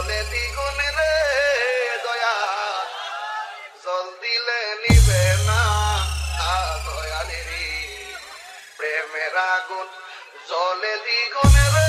জলে দ্বিগুণ রে দয়া জল দিলে নিবে না দয়ালেরি প্রেমের আগুন জলে দ্বিগুণ রে